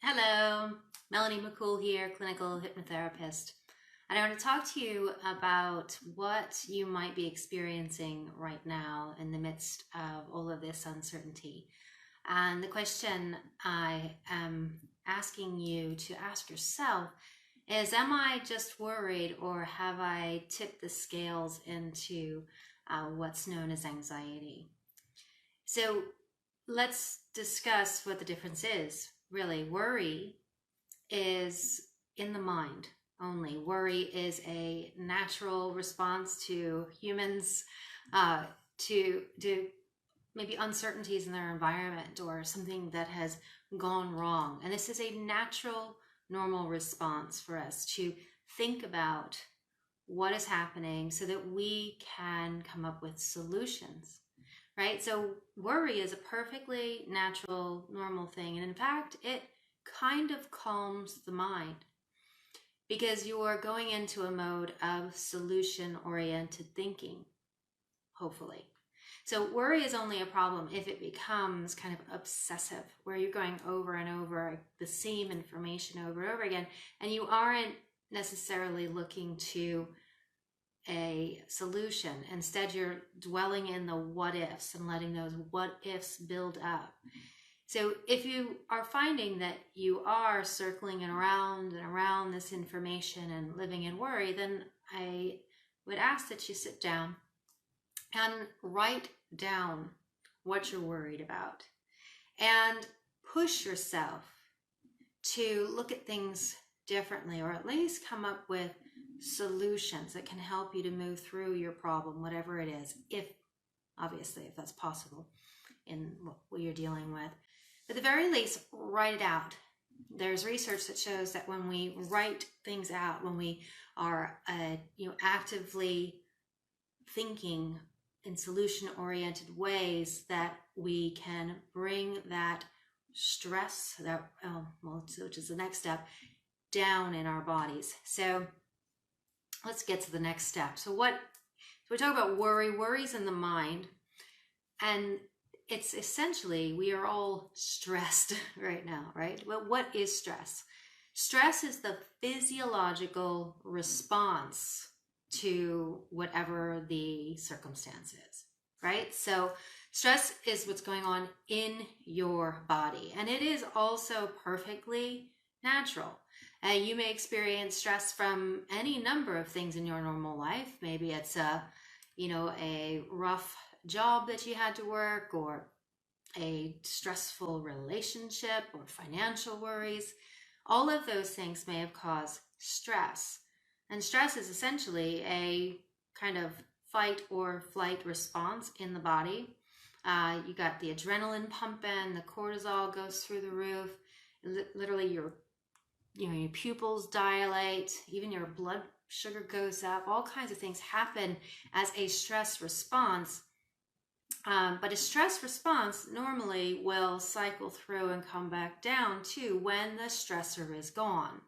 Hello, Melanie McCool here, clinical hypnotherapist. And I want to talk to you about what you might be experiencing right now in the midst of all of this uncertainty. And the question I am asking you to ask yourself is, am I just worried, or have I tipped the scales into what's known as anxiety? So let's discuss what the difference is. Really, worry is in the mind only. Worry is a natural response to humans to maybe uncertainties in their environment or something that has gone wrong. And this is a natural, normal response for us to think about what is happening so that we can come up with solutions. Right? So worry is a perfectly natural, normal thing. And in fact, it kind of calms the mind because you are going into a mode of solution-oriented thinking, hopefully. So worry is only a problem if it becomes kind of obsessive, where you're going over and over the same information over and over again, and you aren't necessarily looking to a solution. Instead, you're dwelling in the what ifs and letting those what ifs build up. So if you are finding that you are circling around and around this information and living in worry, then I would ask that you sit down and write down what you're worried about and push yourself to look at things differently, or at least come up with solutions that can help you to move through your problem, whatever it is, if that's possible in what you're dealing with. At the very least, write it out. There's research that shows that when we write things out, when we are actively thinking in solution-oriented ways, that we can bring that stress, which is the next step, down in our bodies. So let's get to the next step. So we talk about worry. Worry's in the mind, and it's essentially, we are all stressed right now, right? Well, what is stress? Stress is the physiological response to whatever the circumstance is, right? So stress is what's going on in your body, and it is also perfectly natural. You may experience stress from any number of things in your normal life. Maybe it's a rough job that you had to work, or a stressful relationship, or financial worries. All of those things may have caused stress. And stress is essentially a kind of fight or flight response in the body. You got the adrenaline pumping, the cortisol goes through the roof. Literally, your pupils dilate, even your blood sugar goes up. All kinds of things happen as a stress response. But a stress response normally will cycle through and come back down too when the stressor is gone.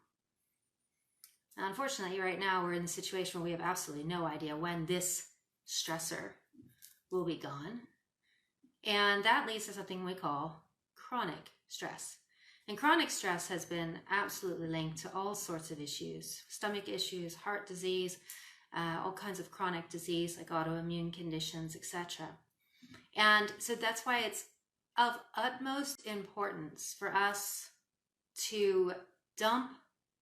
Now, unfortunately, right now we're in a situation where we have absolutely no idea when this stressor will be gone. And that leads to something we call chronic stress. And chronic stress has been absolutely linked to all sorts of issues: stomach issues, heart disease, all kinds of chronic disease like autoimmune conditions, etc. And so that's why it's of utmost importance for us to dump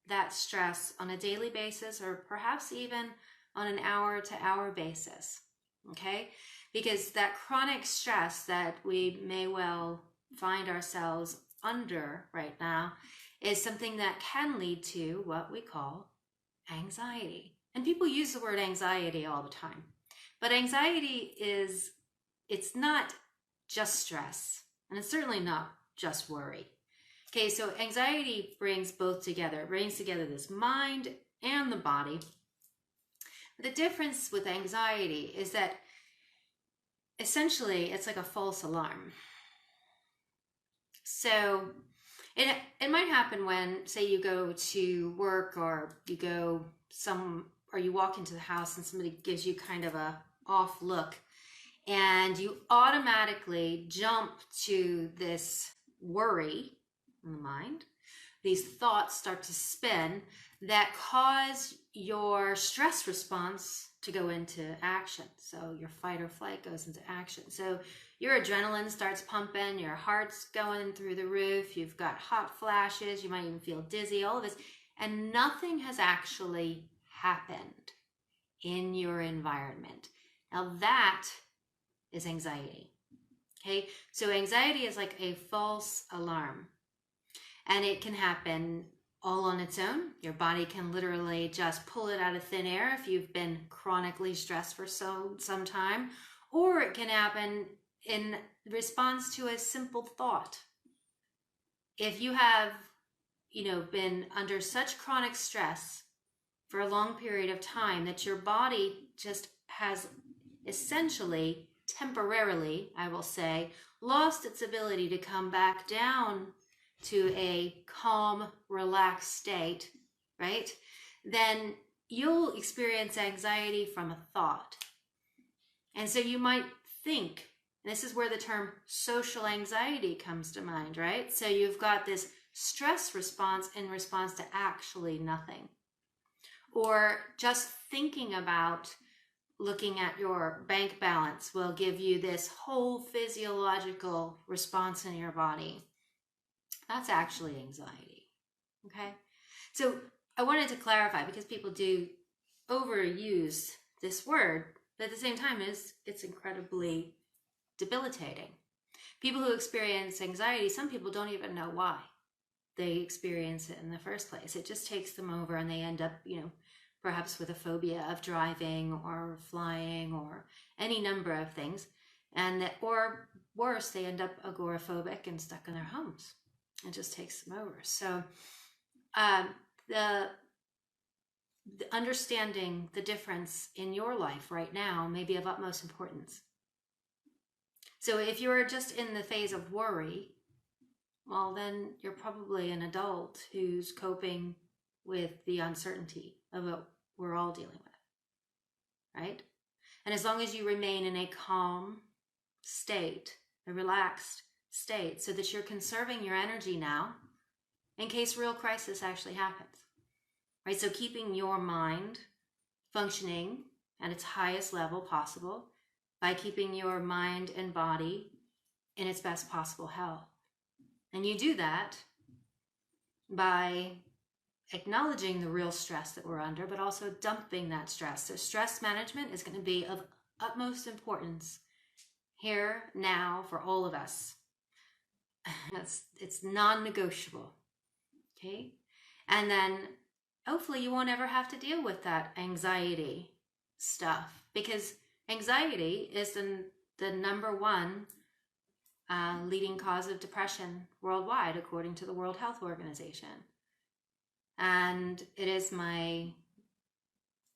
that stress on a daily basis, or perhaps even on an hour-to-hour basis, okay? Because that chronic stress that we may well find ourselves under right now is something that can lead to what we call anxiety. And people use the word anxiety all the time. But anxiety it's not just stress, and it's certainly not just worry. Okay, so anxiety brings both together. It brings together this mind and the body. But the difference with anxiety is that essentially it's like a false alarm. So it might happen when, say, you go to work, or you walk into the house and somebody gives you kind of a off look, and you automatically jump to this worry in the mind, these thoughts start to spin that cause your stress response to go into action. So your fight or flight goes into action. So your adrenaline starts pumping, your heart's going through the roof, you've got hot flashes, you might even feel dizzy, all of this, and nothing has actually happened in your environment. Now that is anxiety. Okay, so anxiety is like a false alarm, and it can happen all on its own. Your body can literally just pull it out of thin air if you've been chronically stressed for some time, or it can happen in response to a simple thought. If you have, been under such chronic stress for a long period of time that your body just has essentially, temporarily, I will say, lost its ability to come back down to a calm, relaxed state, right? Then you'll experience anxiety from a thought. And so you might think, and this is where the term social anxiety comes to mind, right? So you've got this stress response in response to actually nothing. Or just thinking about looking at your bank balance will give you this whole physiological response in your body. That's actually anxiety, okay? So I wanted to clarify, because people do overuse this word, but at the same time, it's incredibly debilitating. People who experience anxiety, some people don't even know why they experience it in the first place. It just takes them over, and they end up, perhaps with a phobia of driving or flying or any number of things. Or worse, they end up agoraphobic and stuck in their homes. It just takes them over. So the understanding the difference in your life right now may be of utmost importance. So if you're just in the phase of worry, well, then you're probably an adult who's coping with the uncertainty of what we're all dealing with, right? And as long as you remain in a calm state, a relaxed state, so that you're conserving your energy now in case real crisis actually happens, right? So keeping your mind functioning at its highest level possible by keeping your mind and body in its best possible health. And you do that by acknowledging the real stress that we're under, but also dumping that stress. So stress management is going to be of utmost importance here, now, for all of us. It's non-negotiable, okay? And then hopefully you won't ever have to deal with that anxiety stuff, because anxiety is the number one leading cause of depression worldwide, according to the World Health Organization. And it is my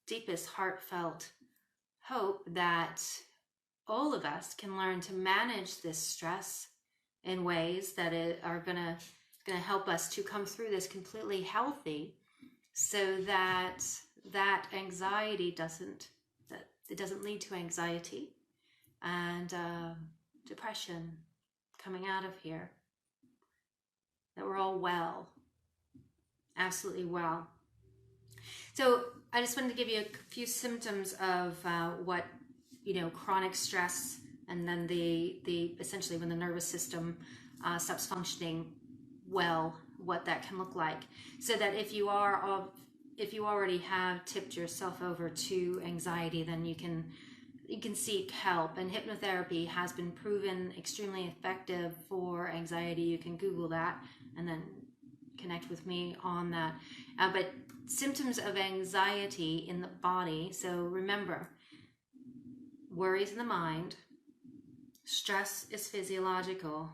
deepest heartfelt hope that all of us can learn to manage this stress in ways that are going to help us to come through this completely healthy, so that anxiety doesn't lead to anxiety and depression coming out of here, that we're all well, absolutely well. So I just wanted to give you a few symptoms of what, chronic stress, and then the essentially when the nervous system stops functioning well, what that can look like, so that if you already have tipped yourself over to anxiety, then you can seek help. And hypnotherapy has been proven extremely effective for anxiety. You can Google that and then connect with me on that. But symptoms of anxiety in the body. So remember, worry is in the mind. Stress is physiological.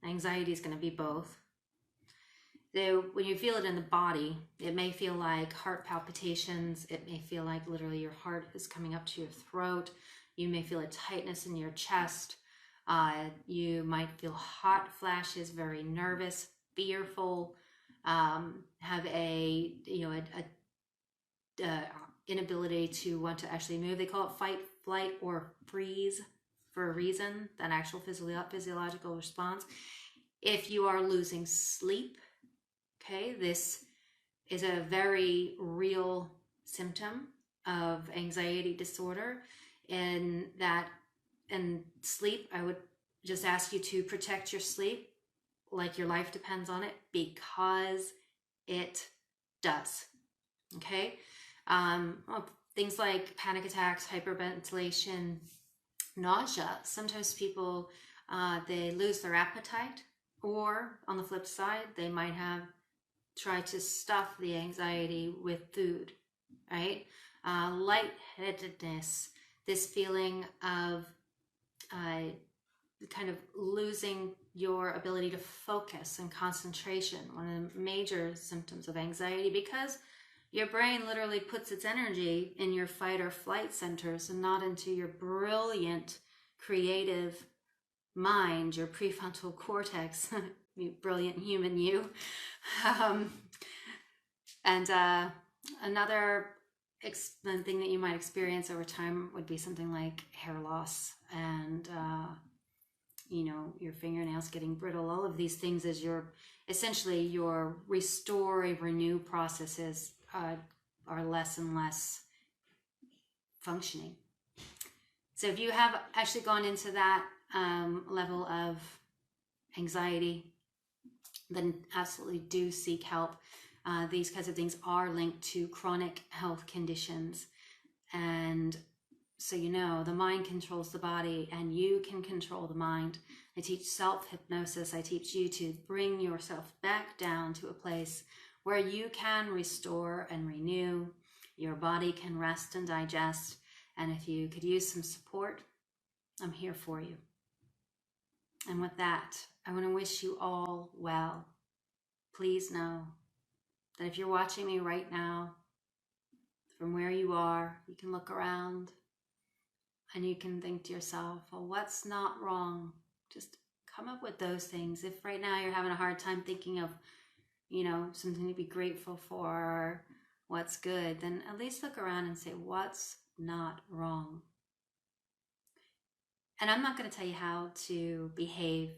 Anxiety is going to be both. So when you feel it in the body, it may feel like heart palpitations. It may feel like literally your heart is coming up to your throat. You may feel a tightness in your chest. You might feel hot flashes, very nervous, fearful, have a inability to want to actually move. They call it fight, flight, or freeze for a reason, that actual physiological response. If you are losing sleep, Okay, this is a very real symptom of anxiety disorder, and that, and sleep, I would just ask you to protect your sleep like your life depends on it, because it does. Okay. Well, things like panic attacks, hyperventilation, nausea. Sometimes people, they lose their appetite, or on the flip side, they might have tried to stuff the anxiety with food, right? Lightheadedness, this feeling of kind of losing your ability to focus and concentration, one of the major symptoms of anxiety, because your brain literally puts its energy in your fight or flight centers and not into your brilliant, creative mind, your prefrontal cortex, you brilliant human you. And another thing that you might experience over time would be something like hair loss and your fingernails getting brittle. All of these things as essentially your restore and renew processes are less and less functioning. So if you have actually gone into that level of anxiety, then absolutely do seek help. These kinds of things are linked to chronic health conditions. And so the mind controls the body, and you can control the mind. I teach self-hypnosis. I teach you to bring yourself back down to a place where you can restore and renew. Your body can rest and digest. And if you could use some support, I'm here for you. And with that, I want to wish you all well. Please know that if you're watching me right now, from where you are, you can look around and you can think to yourself, well, what's not wrong? Just come up with those things. If right now you're having a hard time thinking of, something to be grateful for, or what's good, then at least look around and say, what's not wrong? And I'm not going to tell you how to behave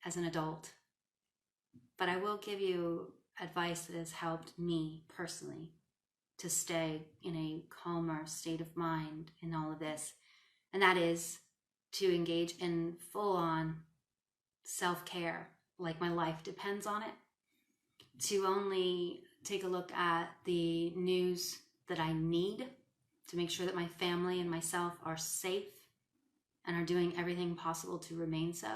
as an adult, but I will give you advice that has helped me personally to stay in a calmer state of mind in all of this. And that is to engage in full-on self-care, like my life depends on it. To only take a look at the news that I need to make sure that my family and myself are safe and are doing everything possible to remain so.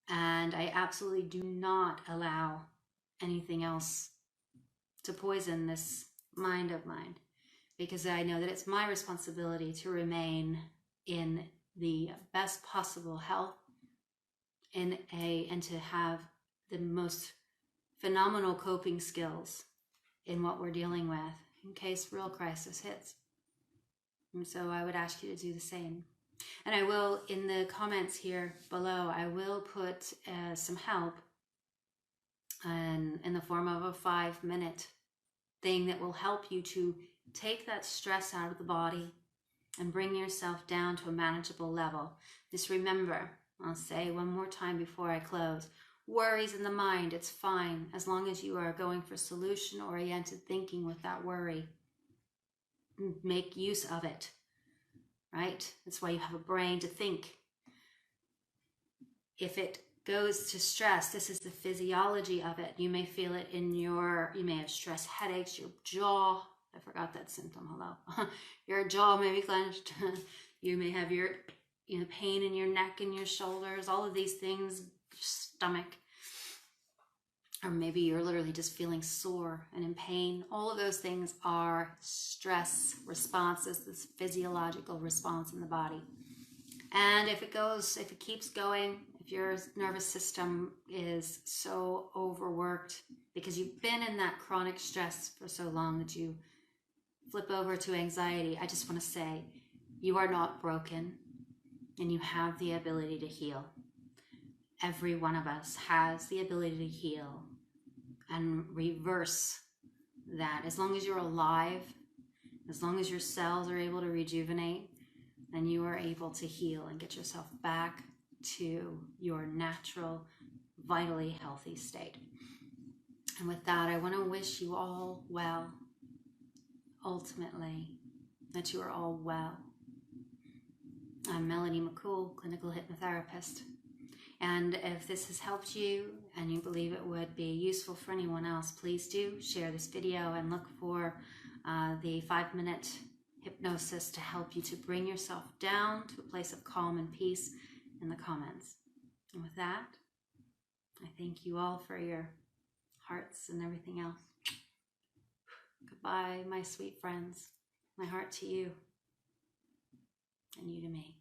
And I absolutely do not allow anything else to poison this mind of mine, because I know that it's my responsibility to remain in the best possible health and to have the most phenomenal coping skills in what we're dealing with in case real crisis hits. And so I would ask you to do the same. And I will, in the comments here below, I will put some help in the form of a 5-minute thing that will help you to take that stress out of the body and bring yourself down to a manageable level. Just remember, I'll say one more time before I close, worries in the mind, it's fine as long as you are going for solution-oriented thinking with that worry. Make use of it, right? That's why you have a brain to think. If it goes to stress, this is the physiology of it. You may feel it you may have stress headaches, your jaw, I forgot that symptom, hello. Your jaw may be clenched. You may have your pain in your neck and your shoulders, all of these things, stomach. Or maybe you're literally just feeling sore and in pain. All of those things are stress responses, this physiological response in the body. And if it keeps going, if your nervous system is so overworked because you've been in that chronic stress for so long that you flip over to anxiety, I just want to say you are not broken and you have the ability to heal. Every one of us has the ability to heal and reverse that. As long as you're alive, as long as your cells are able to rejuvenate, then you are able to heal and get yourself back to your natural, vitally healthy state. And with that, I want to wish you all well, ultimately, that you are all well. I'm Melanie McCool, clinical hypnotherapist. And if this has helped you and you believe it would be useful for anyone else, please do share this video and look for the 5-minute hypnosis to help you to bring yourself down to a place of calm and peace in the comments. And with that, I thank you all for your hearts and everything else. Goodbye, my sweet friends. My heart to you and you to me.